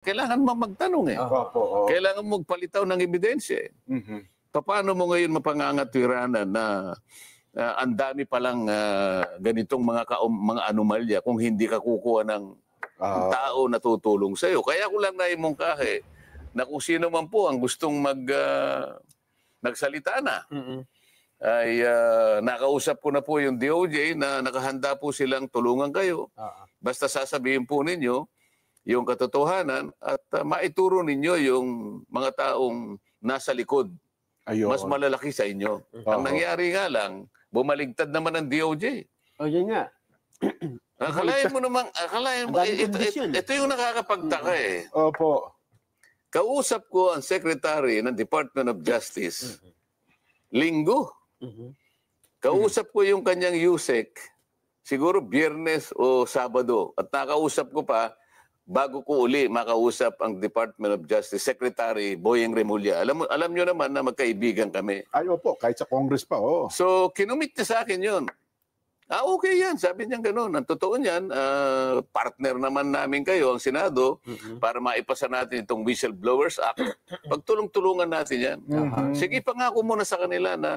kailangan mo magtanong eh. Opo. Kailangan mo magpalitaw ng ebidensya eh. Paano mo ngayon mapangangatwiranan na ang dami palang ganitong mga anomalya kung hindi ka kukuha ng tao na tutulong sa'yo. Kaya ko lang naimungkahi na kung sino man po ang gustong nagsalita na, ay nakausap ko na po yung DOJ na nakahanda po silang tulungan kayo. Basta sasabihin po ninyo yung katotohanan at maituro ninyo yung mga taong nasa likod. Ayun. Mas malalaki sa inyo. Ang nangyari nga lang, bumaligtad naman ang DOJ. Yun nga. Akalain mo naman, ito yung nakakapagtaka eh. Opo. Kausap ko ang Secretary ng Department of Justice, Linggo. Kausap ko yung kanyang USEC, siguro Biyernes o Sabado. At nakausap ko pa, bago ko uli makausap ang Department of Justice Secretary Boyeng Remulla. Alam nyo naman na magkaibigan kami. Ay, opo, kahit sa Congress pa, So, kinumit niya sa akin yun. Okay yan, sabi niya gano'n. Ang totoo niyan, partner naman namin kayo, ang Senado, para maipasa natin itong Whistleblowers Act. Pagtulong-tulungan natin yan. Sige, pangako muna sa kanila na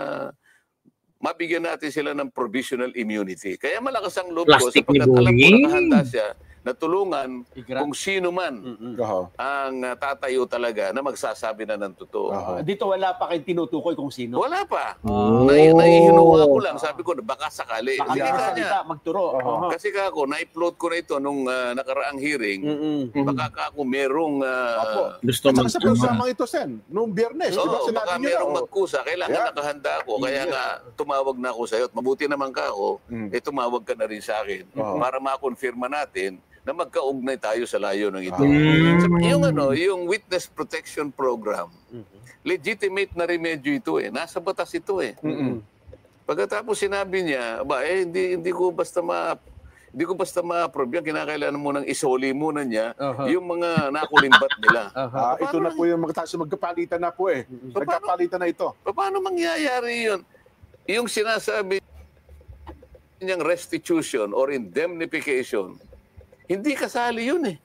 mabigyan natin sila ng provisional immunity. Kaya malakas ang loob ko sapagkat alam ko nakahanda siya na tulungan kung sino man ang tatayo talaga na magsasabi na ng totoo. Dito wala pa kayong tinutukoy kung sino? Wala pa. Nahihinuha ko lang. Sabi ko, baka sakali. Baka magturo. Kasi kako, na-upload ko na ito nung nakaraang hearing. Baka kako merong... gusto at saka sa programang ito, Sen, noong Biyernes. Baka merong magkusa. Kailangan nakahanda ako. Kaya nga, tumawag na ako sa'yo. At mabuti naman kako, tumawag ka na rin sa akin para makonfirma natin na magkaugnay tayo sa layo ng ito. Yung Witness Protection Program, legitimate na remedyo ito eh. Nasa batas ito eh. Pagkatapos sinabi niya, hindi ko basta ma-approve yan. Kinakailangan mo nang isoli muna niya yung mga nakulimbat nila. Ito na po yung magkapalitan na po eh. Magkapalitan na ito. Paano mangyayari yun? Yung sinasabi niyang restitution or indemnification, hindi kasali yun eh.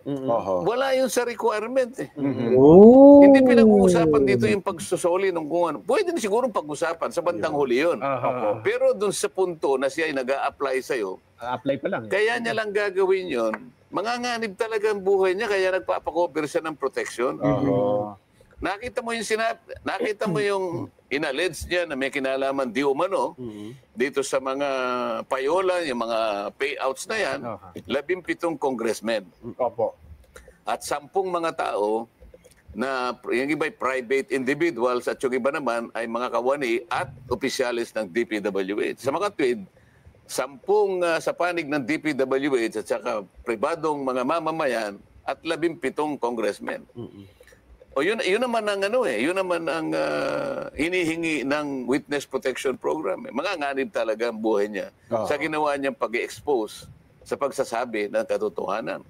Wala yun sa requirement eh. Hindi pinag-uusapan dito yung pagsusoli ng kung ano. Pwede na siguro pag-usapan sa bandang huli yun. Pero dun sa punto na siya ay nag-a-apply sa'yo, apply pa lang. Kaya niya lang gagawin yun, manganganib talaga ang buhay niya, kaya nagpapakover siya ng protection. Nakita mo yung inalleged niya na may kinalaman di umano dito sa mga payola, yung mga payouts na yan, 17 congressmen. At 10 mga tao na yung iba ay private individuals at yung iba naman ay mga kawani at opisyalis ng DPWH. Sa mga tweet, 10 sa panig ng DPWH at saka pribadong mga mamamayan at 17 congressmen. Yun naman ang yun naman ang hinihingi ng Witness Protection Program. Manganganib talaga ang buhay niya sa ginawa niyang pag-expose sa pagsasabi ng katotohanan.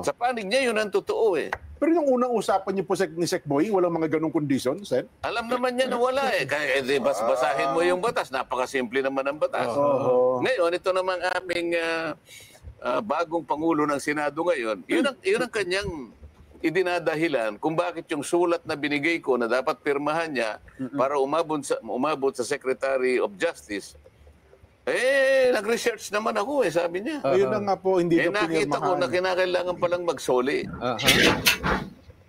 Sa panig niya, yun ang totoo eh. Pero yung unang usapan niyo po ni Sec Boyeng, walang mga ganong condition, Sen? Alam naman niya na wala eh. Kaya basahin mo yung batas. Napakasimple naman ang batas. Ngayon, ito naman aming bagong Pangulo ng Senado ngayon. Yun ang kanyang idinadahilan kung bakit yung sulat na binigay ko na dapat pirmahan niya para umabot sa Secretary of Justice, nag-research naman ako sabi niya. Ayun na nga po, hindi na nakita ko na kinakailangan palang magsoli.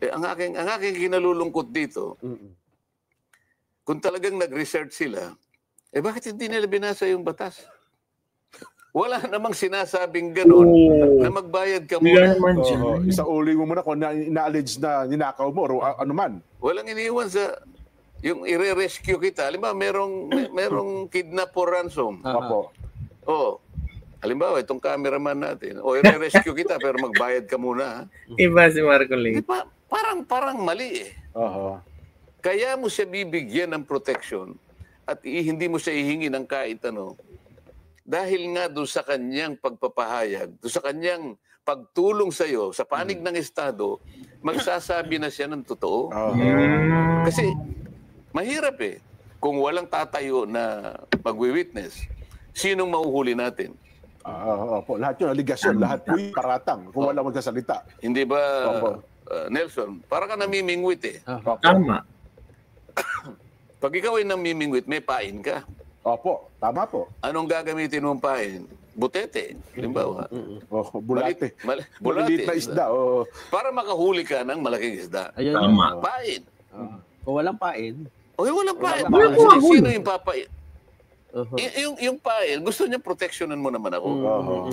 Ang aking kinalulungkot dito, kung talagang nag-research sila, bakit hindi nila binasa yung batas? Wala namang sinasabing gano'n na magbayad ka muna. Isauli mo muna kung ina-allege na ninakaw mo o ano man. Walang iniwan sa yung i-rescue kita. Halimbawa, merong kidnap for ransom. Halimbawa, itong cameraman natin. I-rescue kita pero magbayad ka muna. Iba si Marco Lee. Parang mali eh. Kaya mo siya bibigyan ng protection at hindi mo siya ihingi ng kahit ano. Dahil nga doon sa kanyang pagpapahayag, doon sa kanyang pagtulong sa iyo, sa panig ng Estado, magsasabi na siya ng totoo. Kasi mahirap eh. Kung walang tatayo na magwi-witness, sinong mauhuli natin? Lahat yung aligasyon, lahat po yung paratang kung wala magsasalita. Hindi ba Nelson, para ka namimingwit eh. Opo. Tama. Pag ikaw ay namimingwit, may pain ka. Opo, tama po. Anong gagamitin mong pain? Butete, halimbawa. Oh, bulate. Bulate. Maliliit na isda. Oh. Para makahuli ka ng malaking isda. Ayun. Tama. Pain. Kung walang pain. O walang pain. Walang pain. Sino yung papain? Uh-huh. Yung pain, gusto niya proteksyonan mo naman ako.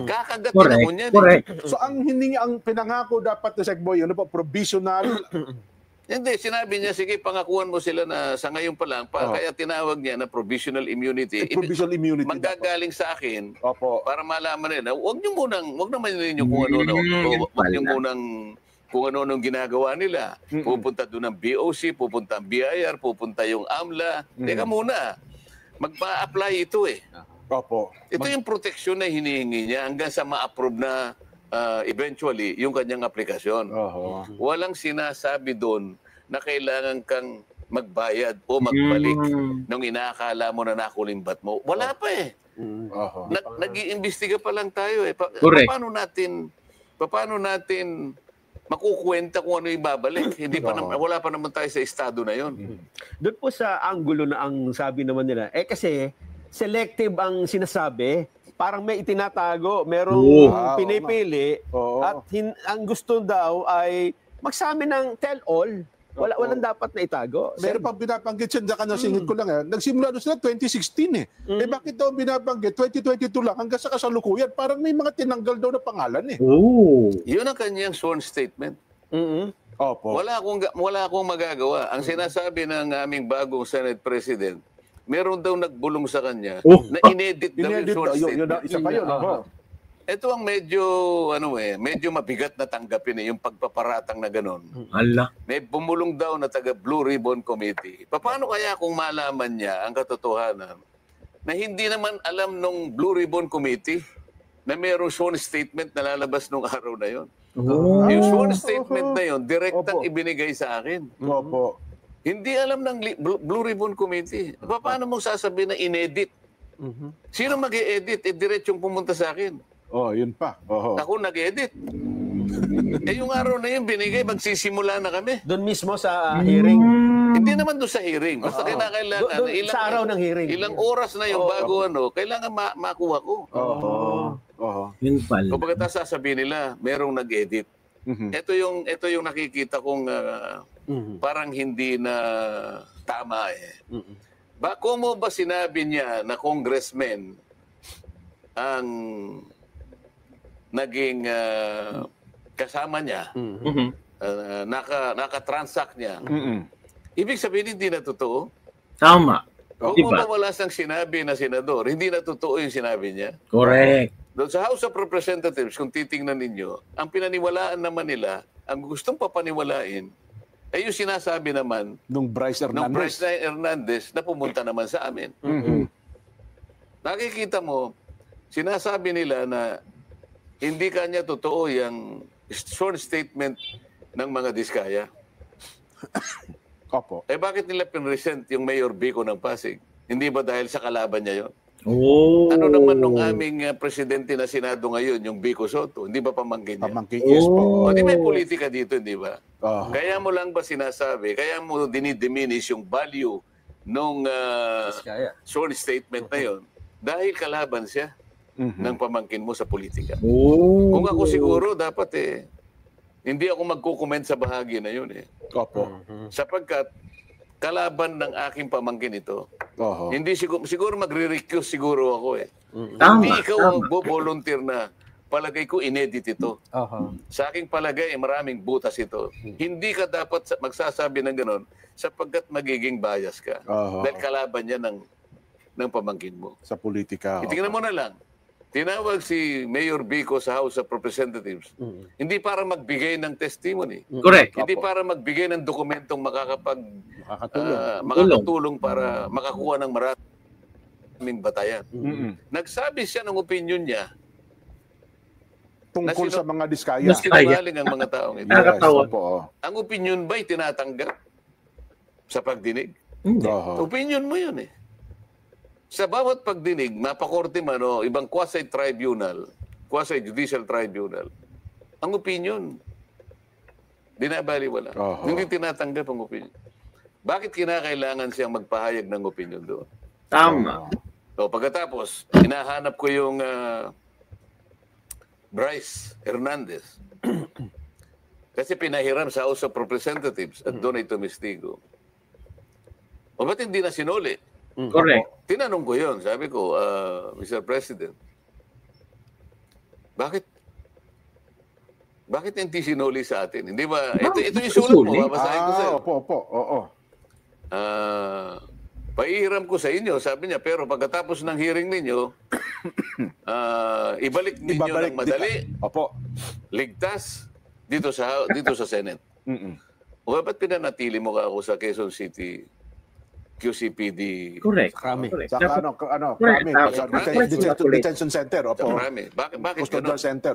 Kakagatin Correct. mo niyan. Correct. So ang hindi ang pinangako dapat na Sekboy, ano po, provisional. Hindi, sinabi niya, sige, pangakuan mo sila na sa ngayon pa lang, kaya tinawag niya na provisional immunity. Provisional immunity. Manggagaling sa akin, Opo. para malaman nila, wag naman ninyo kung ano, wag niyo munang kung ano nung ginagawa nila. Pupunta doon ang BOC, pupunta ang BIR, pupunta yung AMLA. Teka muna, magpa-apply ito eh. Opo. Ito yung proteksyon na hinihingi niya hanggang sa ma-approve na eventually yung kanyang aplikasyon. Oho. Walang sinasabi doon na kailangan kang magbayad o magbalik nung inaakala mo na nakulimbat mo. Wala pa eh. Oho. Nag-iimbestiga pa lang tayo eh. Correct. Paano natin makukuwenta kung ano yung babalik? Wala pa naman tayo sa estado na yon. Doon po sa angulo na ang sabi naman nila, kasi selective ang sinasabi, parang may itinatago, merong pinipili, Oo. at ang gusto daw ay magsabi ng tell-all. Walang dapat na itago. Meron pang binabanggit siya, dyan singit ko lang nagsimula doon sila 2016 eh. Eh bakit daw binabanggit 2022 lang hanggang sa kasalukuyan? Parang may mga tinanggal daw na pangalan eh. Oh. Yun ang kanyang sworn statement. Opo. Wala akong magagawa. Ang sinasabi ng aming bagong Senate President, meron daw nagbulong sa kanya na inedit daw yung Inedit sworn daw, yun, statement. isa pa yun. Oho. Ito ang medyo mabigat na tanggapin yung pagpaparatang na gano'n. Ala. May bumulong daw na taga Blue Ribbon Committee. Paano kaya kung malaman niya ang katotohanan na hindi naman alam nung Blue Ribbon Committee na mayroong sworn statement na lalabas nung araw na yon? Oh. Yung sworn statement na yon, direktang Opo. ibinigay sa akin. Opo. Hindi alam ng Blue Ribbon Committee. Paano mong sasabihin na inedit? Sino mag-i-edit? Diretsong pumunta sa akin. Oh, yun pa. Oho. Ako nag-edit. Yung araw na yun binigay, magsisimula na kami. Doon mismo sa hearing. Hindi naman doon sa hearing. Basta kailangan. Doon sa araw ng hearing. Ilang oras na yung bago kailangan makuha ko. Oho. Oho. Yun pala. Kung pagkatapos sasabihin nila, merong nag-edit. Ito yung nakikita kong parang hindi na tama eh. Kung mo ba sinabi niya na congressman ang naging kasama niya, naka-transact niya, ibig sabihin hindi na totoo? Tama. Kung Diba? wala sang sinabi na senador, hindi na totoo yung sinabi niya. Correct. Doon sa House of Representatives, kung titingnan ninyo, ang pinaniwalaan naman nila, ang gustong papaniwalain, ay yung sinasabi naman Nung Bryce ng Hernandez. Bryce Hernandez na pumunta naman sa amin. Nakikita mo, sinasabi nila na hindi kanya totoo yung sworn statement ng mga Diskaya. Opo. Bakit nila pinresent yung Mayor Vico ng Pasig? Hindi ba dahil sa kalaban niya yon? Oh. Ano naman nung aming presidente na Senado ngayon, yung Vico Soto? Hindi ba pamangkin niya? Pamangkin, yes po. O di may politika dito, hindi ba? Oho. Kaya mo lang ba sinasabi, kaya mo dinidiminish yung value nung sworn statement na yon dahil kalaban siya ng pamangkin mo sa politika. Oh. Kung ako siguro, dapat hindi ako magkukomment sa bahagi na yun Opo. Sapagkat kalaban ng aking pamangkin ito, Oho. hindi siguro magre-recuse siguro ako Tama. Hindi ikaw ang volunteer na palagay ko inedit ito. Sa aking palagay, maraming butas ito. Hindi ka dapat magsasabi ng ganon sapagkat magiging bias ka. Oho. Dahil kalaban niya ng pamangkin mo. Sa politika. Itingnan mo na lang. Tinawag si Mayor Vico sa House of Representatives. Hindi para magbigay ng testimony. Correct. Hindi para magbigay ng dokumentong makakatulong para makakuha ng maraming batayan. Nagsabi siya ng opinion niya Tungkol sa mga Diskaya. Mas- sinungaling ang mga taong ito. Nakakatawa. Opo. Ang opinion ba'y tinatanggap sa pagdinig? Hindi. Oho. Opinion mo yun Sa bawat pagdinig, mapakorte man o ibang quasi-tribunal, quasi-judicial tribunal, ang opinion, Dinabaliwala. Hindi tinatanggap ang opinion. Bakit kinakailangan siyang magpahayag ng opinion doon? Tama. So, pagkatapos, hinahanap ko yung Bryce Hernandez. Kasi pinahiram sa House of Representatives at doon ay tumistigo. O ba't hindi na sinuli? Correct. Tinanong ko yun. Sabi ko, Mr. President, bakit hindi sinuli sa atin? Hindi ba? Ito yung sulat mo. Babasahin ko sa'yo. Opo. Oo. Paihiram ko sa inyo, sabi niya, pero pagkatapos ng hearing ninyo, ibalik ninyo ng madali, Opo. ligtas, dito sa Senate. O ba't pinanatili mo ka ako sa Quezon City QCPD? Correct. Krami. Correct. Saka Correct. Krami, detention center. Sa Opo. Krami. Bakit Custodial ganun? center,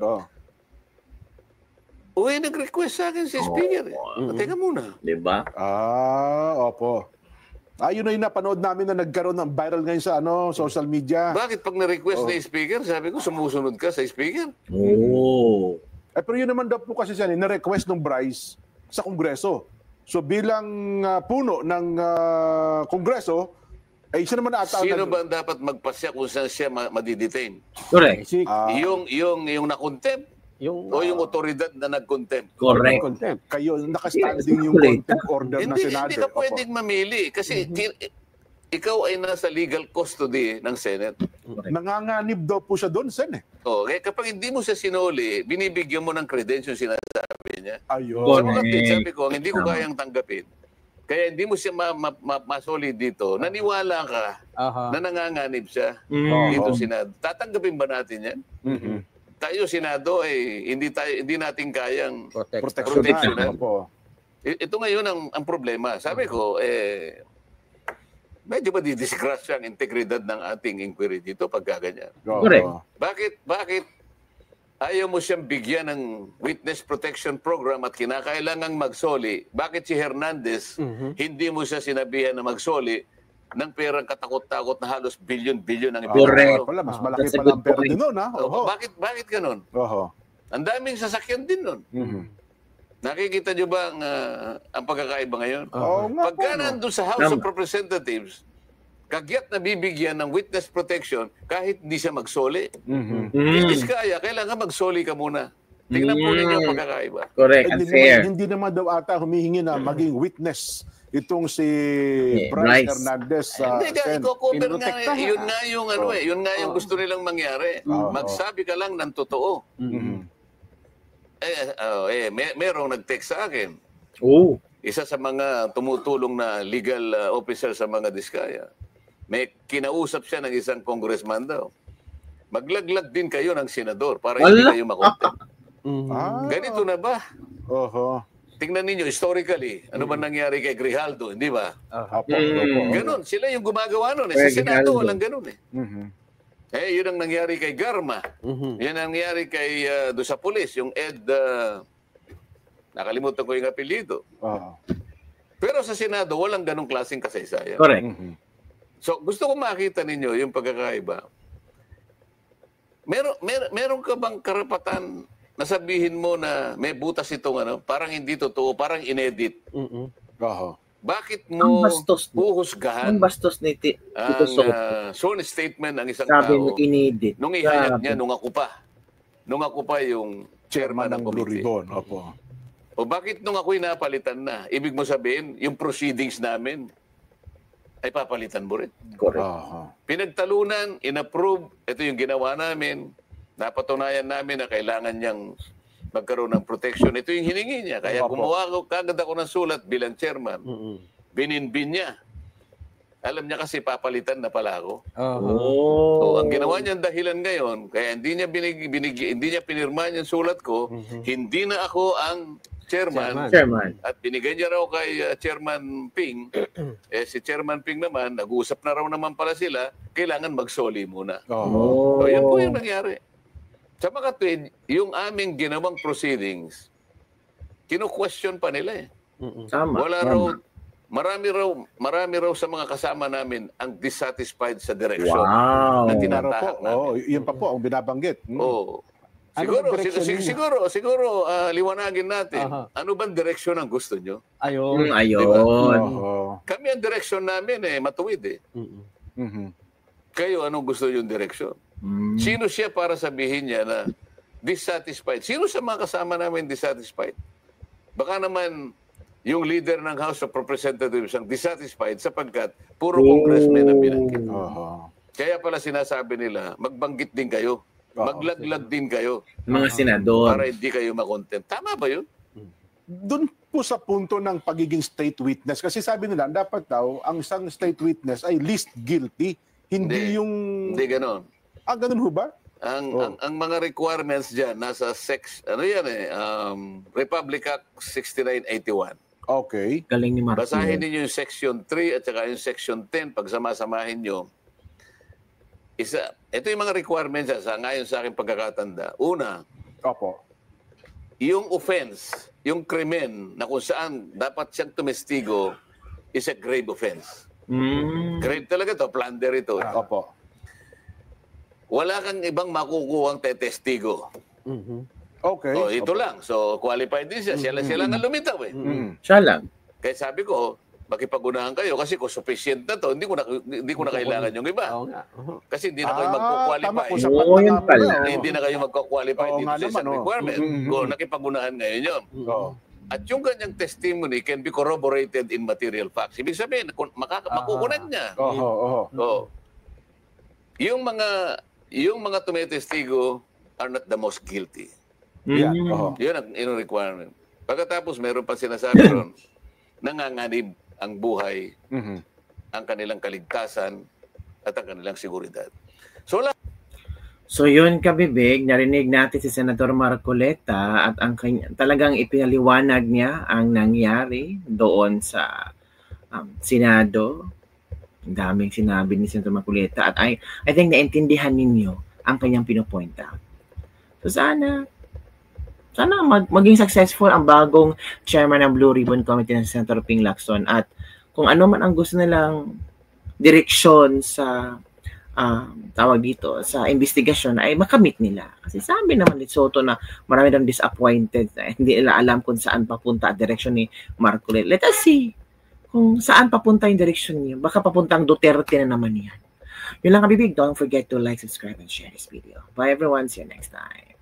Uy, nag-request sa akin si Speaker. Teka muna. Diba? Opo. Yun na yung napanood namin na nagkaroon ng viral ngayon sa social media. Bakit pag na-request na yung Speaker, sabi ko, sumusunod ka sa Speaker? Oh. Pero yun naman daw po kasi siya, na-request ng Bryce sa Kongreso. So bilang puno ng Kongreso, siya naman ata. Sino ba ang dapat magpasya kung saan siya madidetain? Correct. Yung na-contempt? O yung otoridad na nag-contempt? Correct. Contempt. Kayo, nakastanding yung contempt order ng Senado. Hindi ka pwedeng mamili kasi ikaw ay nasa legal custody ng Senate. Nanganganib daw po siya doon, Sen. Okay, kapag hindi mo siya sinuli, binibigyan mo ng credentials sinasabi niya. Ayun. Sa mga sabi ko, hindi ko kayang tanggapin. Kaya hindi mo siya masoli dito. Naniwala ka na nanganganib siya dito Senado. Tatanggapin ba natin yan? Tayo Senado hindi natin kayang proteksyonan. Ito ngayon ang problema. Sabi ko medyo madidisgrasya ang integridad ng ating inquiry dito pag gaganyan. Correct. Bakit ayaw mo siyang bigyan ng witness protection program at kinakailangang magsoli? Bakit si Hernandez hindi mo siya sinabihan na magsoli ng perang katakot-takot na halos bilyon-bilyon ang Correct. Wala, mas malaki pala ang pera din nun, ha? Bakit ganun? Ang daming sasakyan din nun. Nakikita nyo ba ang pagkakaiba ngayon? Pagka nandun sa House of Representatives, kagyat na bibigyan ng witness protection kahit hindi siya magsoli. Hindi kaya, kailangan magsoli ka muna. Tingnan po ninyo ang pagkakaiba. Correct. Unfair. Hindi naman daw ata humihingi na maging witness itong si Bryce Hernandez sa i-cover nga. Yun nga yung gusto nilang mangyari. Magsabi ka lang ng totoo. Merong nag-text sa akin. Isa sa mga tumutulong na legal officer sa mga diskaya. May kinausap siya ng isang congressman daw. Maglaglag din kayo ng senador para hindi kayo makontempt. Ganito na ba? Tingnan ninyo, historically, ano ba nangyari kay Grijaldo, hindi ba? Ganon, sila yung gumagawa nun. Sa Senado, walang ganon yun ang nangyari kay Garma. Yan ang nangyari kay do sa pulis, yung Ed, nakalimutan ko yung apelido. Pero sa Senado, walang ganong klaseng kasaysayan. Correct. So, gusto ko makita ninyo yung pagkakaiba. Meron ka bang karapatan nasabihin mo na may butas itong parang hindi totoo, parang inedit? Bakit mo uhusgahan ang bastos ni Tito Soto? sworn statement ng isang Sabi tao mo inedit. nung ihayag niya nung ako pa yung chairman ng Blue committee? Ribbon. O bakit nung ako'y napalitan na? Ibig mo sabihin, yung proceedings namin ay papalitan mo rin. Correct. Pinagtalunan, inapprove, ito yung ginawa namin, napatunayan namin na kailangan niyang magkaroon ng protection. Ito yung hiningi niya. Kaya gumawa ko kagad ako ng sulat bilang chairman. Bininbin niya. Alam niya kasi papalitan na pala ako. So, ang ginawa niyang dahilan ngayon, kaya hindi niya pinirma yung sulat ko, hindi na ako ang chairman. At binigay niya raw kay Chairman Ping. Si Chairman Ping naman, nag-uusap na raw naman pala sila, kailangan magsoli muna. So, yan po yung nangyari. Sa mga tweet, yung aming ginawang proceedings, kinu-question pa nila Wala raw, marami raw sa mga kasama namin ang dissatisfied sa direction na tinatahak namin. Yun pa po ang binabanggit. Siguro, liwanagin natin. Ano bang direksyon ang gusto nyo? Ayun. Ayun. Kami ang direksyon namin matuwid eh. Kayo, anong gusto yung direksyon? Sino siya para sabihin niya na dissatisfied? Sino sa mga kasama namin dissatisfied? Baka naman yung leader ng House of Representatives ang dissatisfied sapagkat puro congressman ang binanggit. Kaya pala sinasabi nila, magbanggit din kayo. Maglaglag din kayo. Mga senador. Para hindi kayo makontent. Tama ba yun? Doon po sa punto ng pagiging state witness. Kasi sabi nila, dapat daw, ang isang state witness ay least guilty. Hindi yung... Hindi ganon. Ganun ho ba? Ang mga requirements dyan, nasa Republic Act 6981. Okay. Galing ni Marco. Basahin niyo yung Section 3 at saka yung Section 10 pag sama-samahin niyo. Ito yung mga requirements ngayon sa aking pagkakatanda. Una, yung offense, yung krimen na kung saan dapat siyang tumestigo is a grave offense. Grave talaga to, plunder ito. Wala kang ibang makukuhang tetestigo. Okay. Ito lang. So, qualified din siya. Sila ang lumitaw eh. Siya lang. Kaya sabi ko, makipagunahan kayo kasi kung sufficient na to, hindi ko na kailangan yung iba. Kasi hindi na kayo magko-qualify. Yun pala. Hindi na kayo magko-qualify dito sa isang requirement. Kung nakipagunahan ngayon yun. At yung kanyang testimony can be corroborated in material facts. Ibig sabihin, makukunan niya. Yung mga tumitestigo are not the most guilty. Yun ang requirement. Pagkatapos, meron pa sinasabi ron, nanganganib ang buhay, ang kanilang kaligtasan, at ang kanilang seguridad. So yun, kabibig, narinig natin si Senator Marcoleta at ang talagang ipinaliwanag niya ang nangyari doon sa Senado. Ang daming sinabi ni Senator Marcoleta at I think naintindihan ninyo ang kanyang pinopoint out. So sana maging successful ang bagong chairman ng Blue Ribbon Committee na Senator Ping Lacson at kung ano man ang gusto nilang direksyon sa tawag dito sa investigasyon ay makamit nila. Kasi sabi naman ni Soto na marami nang disappointed na hindi nila alam kung saan papunta ang direksyon ni Marcoleta. Let us see kung saan papunta yung direksyon niya. Baka papuntang Duterte na naman yan. Yun lang kabibig. Don't forget to like, subscribe, and share this video. Bye everyone. See you next time.